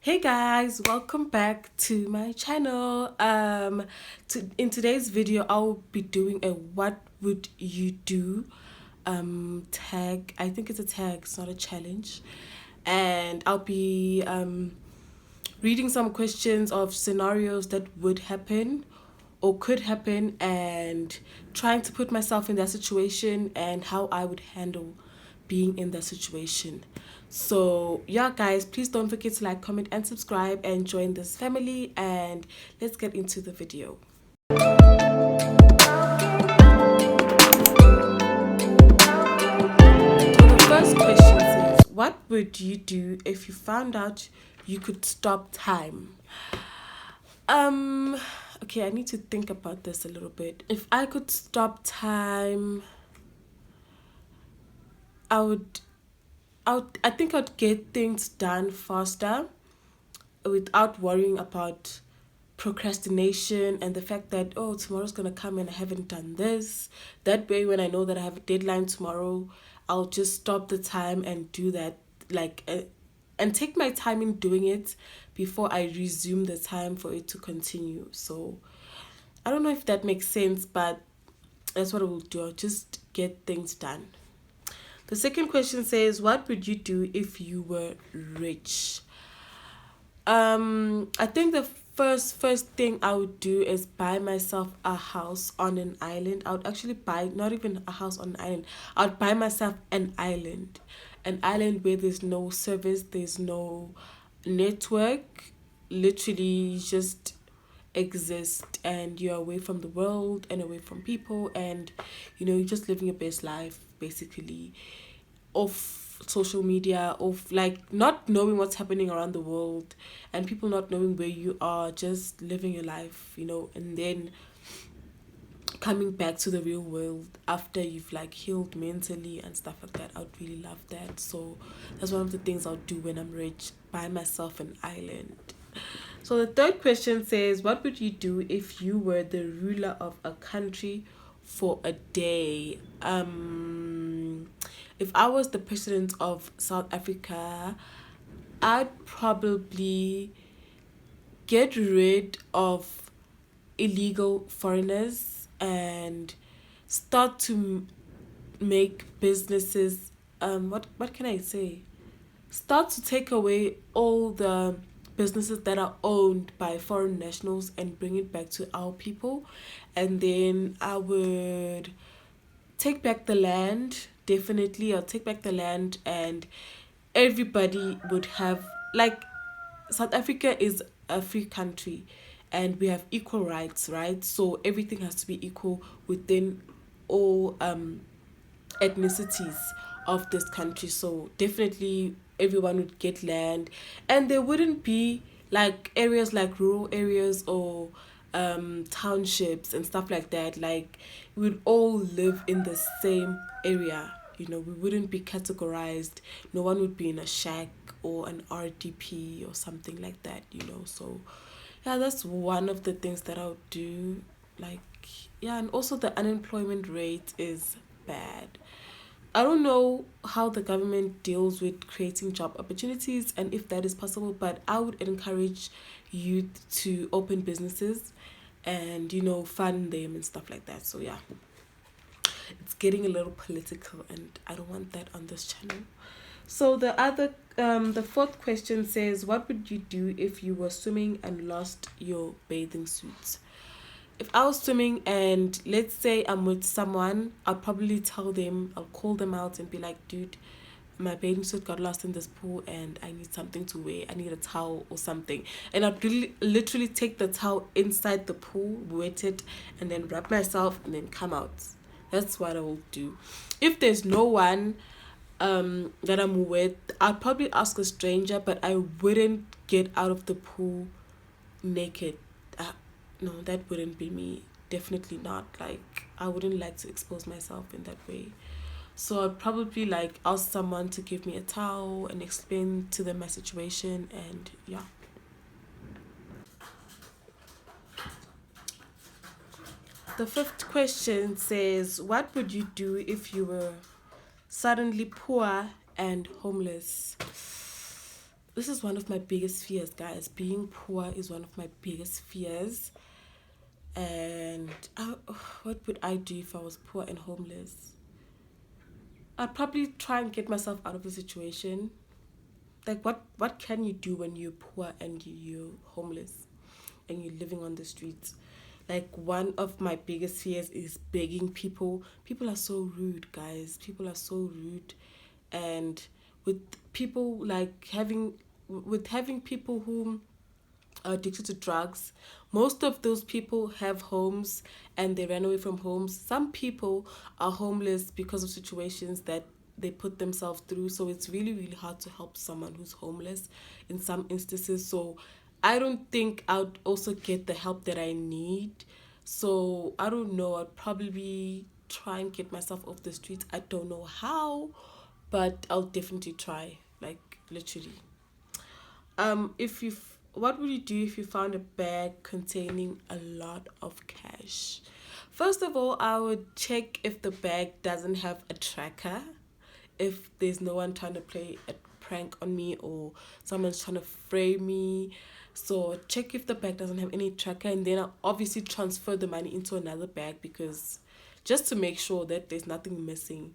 Hey guys, welcome back to my channel. In today's video I'll be doing a what would you do tag. I think it's a tag, it's not a challenge. And I'll be reading some questions of scenarios that would happen or could happen and trying to put myself in that situation and how I would handle being in that situation. So yeah guys, please don't forget to like, comment and subscribe and join this family, and let's get into the video. So the first question says, what would you do if you found out you could stop time? Um okay, I need to think about this a little bit. If I could stop time, I would I think I'd get things done faster without worrying about procrastination and the fact that, oh, tomorrow's gonna come and I haven't done this. That way, when I know that I have a deadline tomorrow, I'll just stop the time and do that, and take my time in doing it before I resume the time for it to continue. So I don't know if that makes sense, but that's what I will do. I'll just get things done. The second question says, what would you do if you were rich? I think the first thing I would do is buy myself a house on an island. I would actually buy not even a house on an island. I would buy myself an island where there's no service, there's no network, literally just exist, and you're away from the world and away from people, and you're just living your best life basically, off social media, of like not knowing what's happening around the world and people not knowing where you are, just living your life, and then coming back to the real world after you've like healed mentally and stuff like that. I would really love that. So that's one of the things I'll do when I'm rich: buy myself an island. So the third question says, what would you do if you were the ruler of a country for a day? If I was the president of South Africa, I'd probably get rid of illegal foreigners and start to make businesses, what can I say? Start to take away all the businesses that are owned by foreign nationals and bring it back to our people. And then I would take back the land. Definitely I'll take back the land, and everybody would have, like, South Africa is a free country and we have equal rights, right? So everything has to be equal within all ethnicities of this country. So definitely everyone would get land, and there wouldn't be like areas like rural areas or townships and stuff like that. Like, we would all live in the same area. We wouldn't be categorized. No one would be in a shack or an RDP or something like that. So yeah, that's one of the things that I would do. Like, yeah, and also the unemployment rate is bad. I don't know how the government deals with creating job opportunities and if that is possible, but I would encourage youth to open businesses and, fund them and stuff like that. So yeah, it's getting a little political and I don't want that on this channel. So the fourth question says, what would you do if you were swimming and lost your bathing suit? If I was swimming and let's say I'm with someone, I'll probably I'll call them out and be like, dude, my bathing suit got lost in this pool and I need something to wear. I need a towel or something. And I'd really literally take the towel inside the pool, wet it, and then wrap myself and then come out. That's what I will do. If there's no one that I'm with, I'd probably ask a stranger, but I wouldn't get out of the pool naked. No, that wouldn't be me. Definitely not. Like, I wouldn't like to expose myself in that way. So I'd probably like ask someone to give me a towel and explain to them my situation, and yeah. The fifth question says, what would you do if you were suddenly poor and homeless? this is one of my biggest fears, guys. Being poor is one of my biggest fears. And what would I do if I was poor and homeless? I'd probably try and get myself out of the situation. Like, what can you do when you're poor and you're homeless and you're living on the streets? Like, one of my biggest fears is begging people. People are so rude, guys. People are so rude. And with people like having people who are addicted to drugs, most of those people have homes and they ran away from homes. Some people are homeless because of situations that they put themselves through. So it's really, really hard to help someone who's homeless in some instances. So I don't think I'd also get the help that I need. So I don't know. I'd probably try and get myself off the streets. I don't know how, but I'll definitely try. Like, literally. If you what would you do if you found a bag containing a lot of cash? First of all, I would check if the bag doesn't have a tracker, if there's no one trying to play a prank on me or someone's trying to frame me. So check if the bag doesn't have any tracker, and then I'll obviously transfer the money into another bag, because just to make sure that there's nothing missing,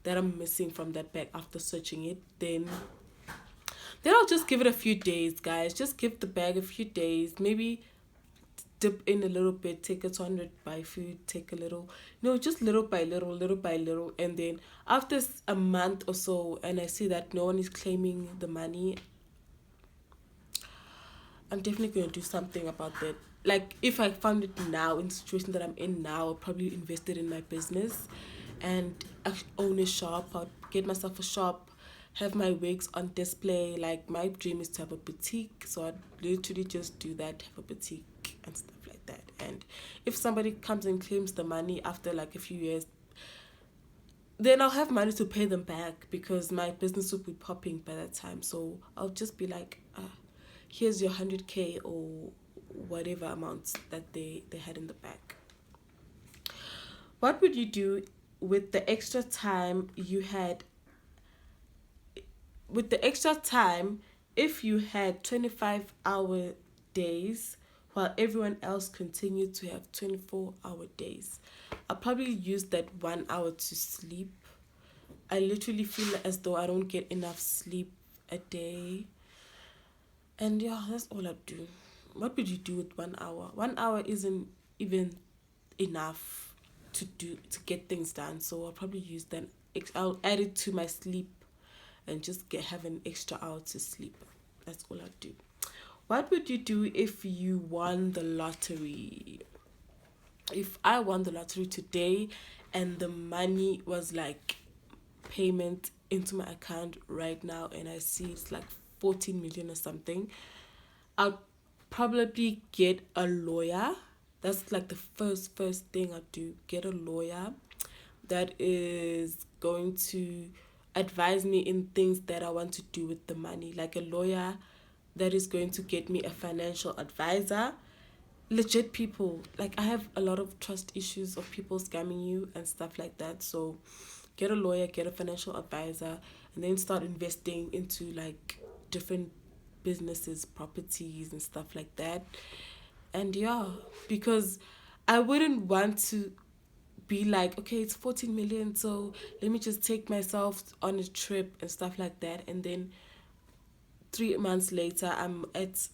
that I'm missing from that bag after searching it. Then I'll just give it a few days, guys. Just give the bag a few days. Maybe dip in a little bit, take a 200, buy food, take a little. No, just little by little, little by little. And then after a month or so, and I see that no one is claiming the money, I'm definitely going to do something about that. Like, if I found it now, in the situation that I'm in now, I'll probably invest it in my business and own a shop. I'll get myself a shop, have my wigs on display. Like, my dream is to have a boutique. So I'd literally just do that, have a boutique and stuff like that. And if somebody comes and claims the money after like a few years, then I'll have money to pay them back, because my business will be popping by that time. So I'll just be like, here's your 100K or whatever amounts that they had in the bank. What would you do with the extra time you had? With the extra time, if you had 25-hour days while everyone else continued to have 24-hour days, I'll probably use that 1 hour to sleep. I literally feel as though I don't get enough sleep a day. And yeah, that's all I do. What would you do with 1 hour? 1 hour isn't even enough to get things done. So I'll probably use that. I'll add it to my sleep and just have an extra hour to sleep. That's all I do. What would you do if you won the lottery? If I won the lottery today and the money was like payment into my account right now, and I see it's like 14 million or something, I'll probably get a lawyer. That's like the first thing I'll do. Get a lawyer that is going to advise me in things that I want to do with the money. Like a lawyer that is going to get me a financial advisor. Legit people. Like, I have a lot of trust issues of people scamming you and stuff like that. So get a lawyer, get a financial advisor, and then start investing into like different businesses, properties and stuff like that. And yeah, because I wouldn't want to be like, okay, it's 14 million, so let me just take myself on a trip and stuff like that, and then 3 months later I'm at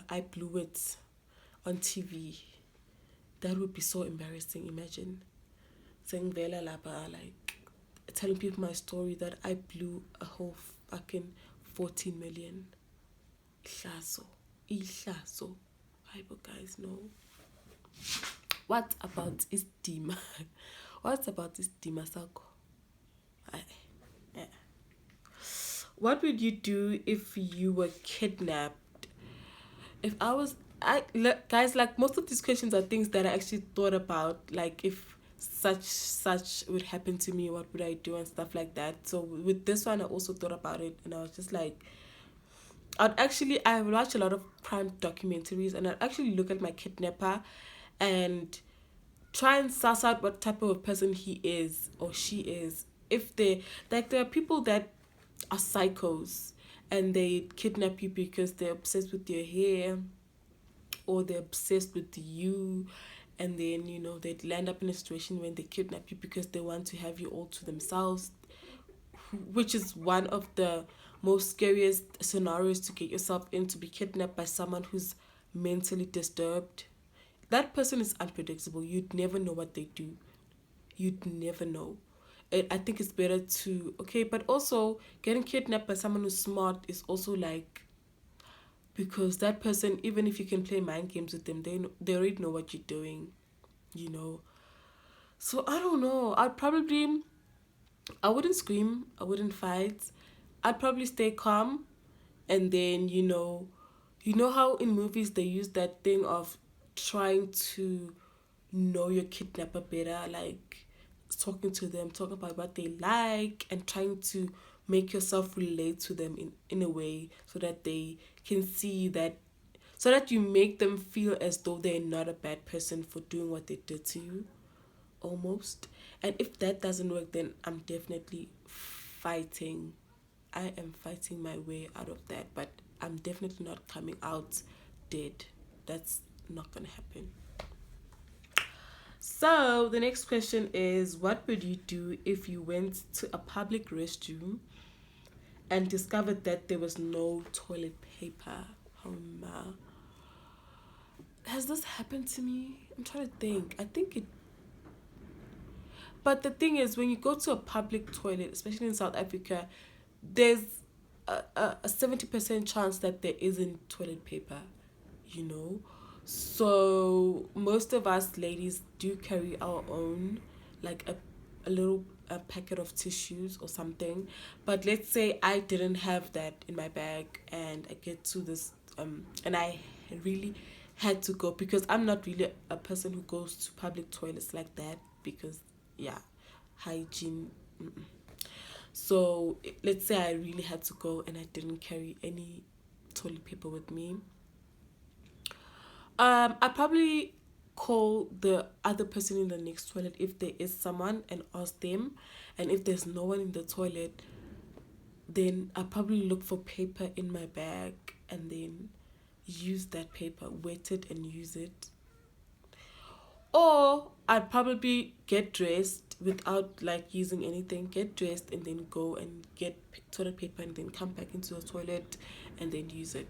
I blew it on TV. That would be so embarrassing. Imagine saying Vela Lapa, like telling people my story that I blew a whole fucking 14 million. Ihlaso. But guys, no. What about Istima? What about Istima Sako? What would you do if you were kidnapped? If I was, guys, like, most of these questions are things that I actually thought about. Like, if such would happen to me, what would I do and stuff like that. So with this one, I also thought about it, and I was just like, I watch a lot of crime documentaries, and I'd actually look at my kidnapper and try and suss out what type of a person he is or she is. If there are people that are psychos and they kidnap you because they're obsessed with your hair, or they're obsessed with you, and then they'd land up in a situation when they kidnap you because they want to have you all to themselves, which is one of the most scariest scenarios to get yourself in, to be kidnapped by someone who's mentally disturbed. That person is unpredictable. You'd never know what they do. You'd never know. I think it's better to, okay, but also getting kidnapped by someone who's smart is also like, because that person, even if you can play mind games with them, they already know what you're doing, you know. So I don't know. I wouldn't scream. I wouldn't fight. I'd probably stay calm, and then how in movies they use that thing of trying to know your kidnapper better, like talking to them, talking about what they like, and trying to make yourself relate to them in a way so that they can see that, so that you make them feel as though they're not a bad person for doing what they did to you, almost. And if that doesn't work, then I'm definitely fighting. I am fighting my way out of that, but I'm definitely not coming out dead. That's not gonna happen. So the next question is, what would you do if you went to a public restroom and discovered that there was no toilet paper? Has this happened to me? I'm trying to think. I think it. But the thing is, when you go to a public toilet, especially in South Africa, there's a 70% chance that there isn't toilet paper, you know? So most of us ladies do carry our own, like a little a packet of tissues or something. But let's say I didn't have that in my bag, and I get to this and I really had to go, because I'm not really a person who goes to public toilets like that, because yeah, hygiene. Mm-mm. So let's say I really had to go and I didn't carry any toilet paper with me. I probably call the other person in the next toilet if there is someone, and ask them. And if there's no one in the toilet, then I probably look for paper in my bag, and then use that paper, wet it and use it. Or I'd probably get dressed without like using anything, get dressed and then go and get toilet paper, and then come back into the toilet and then use it.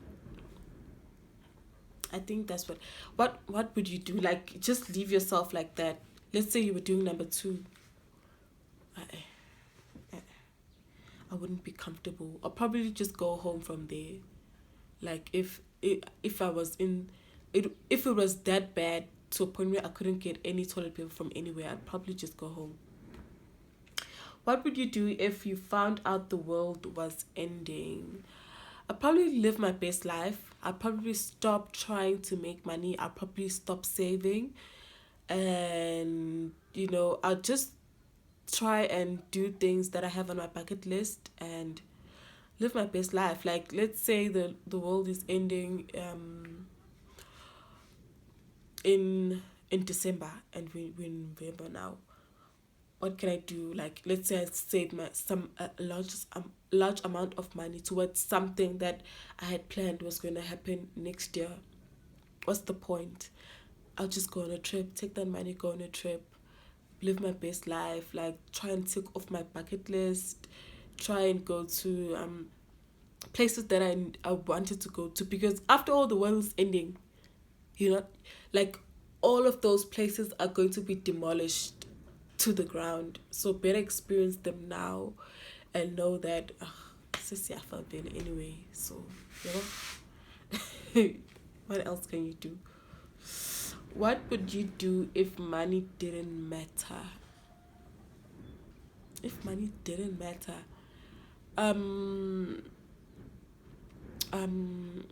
I think that's what would you do? Like, just leave yourself like that. Let's say you were doing number two. I, I, I wouldn't be comfortable. I'll probably just go home from there. Like, if I was in it, if it was that bad to a point where I couldn't get any toilet paper from anywhere, I'd probably just go home. What would you do if you found out the world was ending? I'd probably live my best life. I'd probably stop trying to make money. I'd probably stop saving. And, I'll just try and do things that I have on my bucket list and live my best life. Like, let's say the world is ending in December, and we're in November now. What can I do? Like, let's say I saved my some a large amount of money towards something that I had planned was going to happen next year. What's the point? I'll just go on a trip, take that money, go on a trip, live my best life, like try and tick off my bucket list, try and go to places that I wanted to go to, because after all, the world is ending, you know, like all of those places are going to be demolished to the ground. So better experience them now and know that this is Yafa anyway. So, what else can you do? What would you do if money didn't matter? If money didn't matter, um, um,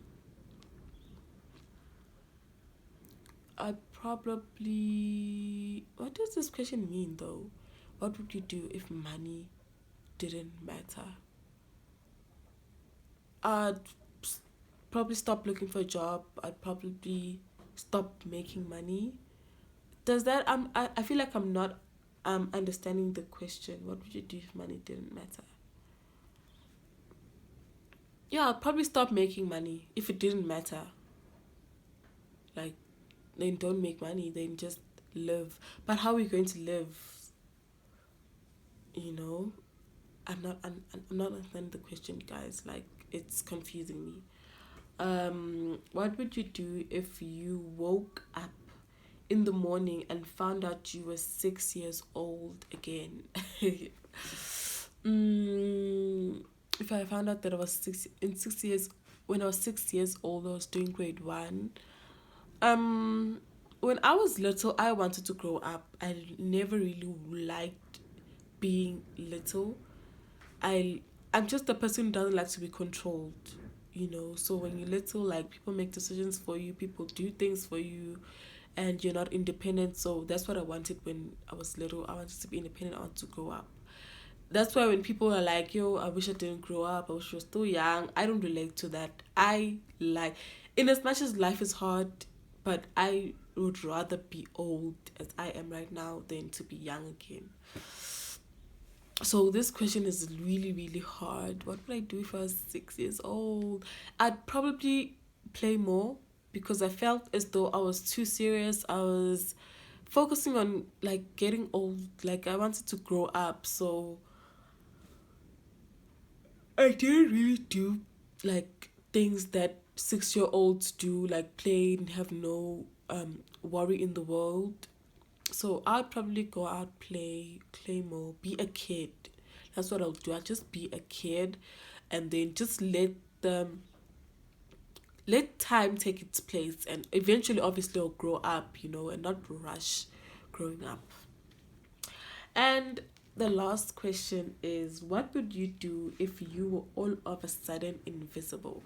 I'd probably. What does this question mean, though? What would you do if money didn't matter? I'd probably stop looking for a job. I'd probably stop making money. Does that I feel like I'm not understanding the question. What would you do if money didn't matter? Yeah, I'll probably stop making money if it didn't matter. Like, then don't make money, then just live. But how are we going to live? You know, I'm not understanding the question, guys. Like, it's confusing me. What would you do if you woke up in the morning and found out you were 6 years old again? If I found out that I was 6 years, when I was 6 years old, I was doing grade one. Um, when I was little, I wanted to grow up. I never really liked being little. I I'm just a person who doesn't like to be controlled, you know. So when you're little, like, people make decisions for you, people do things for you, and you're not independent. So that's what I wanted when I was little. I wanted to be independent. I wanted to grow up. That's why when people are like, "Yo, I wish I didn't grow up. I wish I was still young," I don't relate to that. I like, in as much as life is hard, but I would rather be old as I am right now than to be young again. So this question is really, really hard. What would I do if I was 6 years old? I'd probably play more because I felt as though I was too serious. I was focusing on, like, getting old. Like, I wanted to grow up. So I didn't really do, like, things that 6 year olds do, like play and have no worry in the world. So I'd probably go out, play more, be a kid. That's what I'll do. I'll just be a kid, and then just let time take its place, and eventually, obviously, I'll grow up, you know, and not rush growing up. And the last question is, what would you do if you were all of a sudden invisible?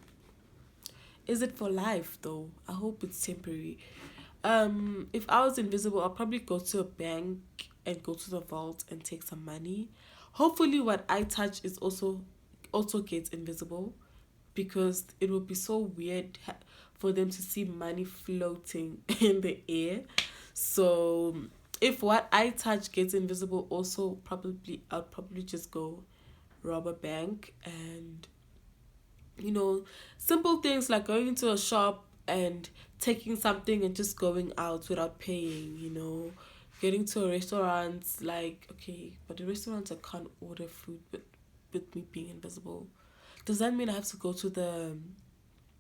Is it for life though? I hope it's temporary. If I was invisible, I'll probably go to a bank and go to the vault and take some money. Hopefully what I touch is also gets invisible, because it would be so weird for them to see money floating in the air. So if what I touch gets invisible, also probably I'll probably just go rob a bank, and, you know, simple things like going into a shop and taking something and just going out without paying, you know. Getting to a restaurant, like, okay, but the restaurants, I can't order food with me being invisible. Does that mean I have to go to the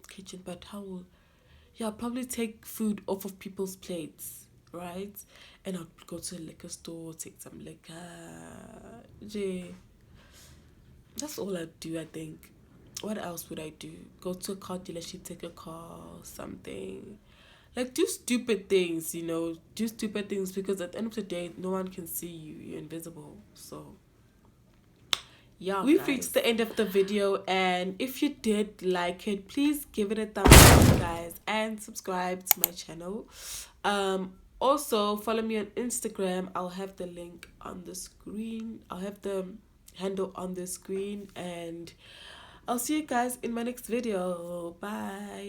kitchen? But how will, yeah, I'll probably take food off of people's plates, right? And I'll go to a liquor store, take some liquor. Jay. That's all I'd do, I think. What else would I do? Go to a car dealership, take a car, something. Like, do stupid things, you know. Do stupid things, because at the end of the day, no one can see you. You're invisible. So, yeah, we've reached the end of the video, and if you did like it, please give it a thumbs up, guys, and subscribe to my channel. Also follow me on Instagram. I'll have the link on the screen. I'll have the handle on the screen, and I'll see you guys in my next video. Bye.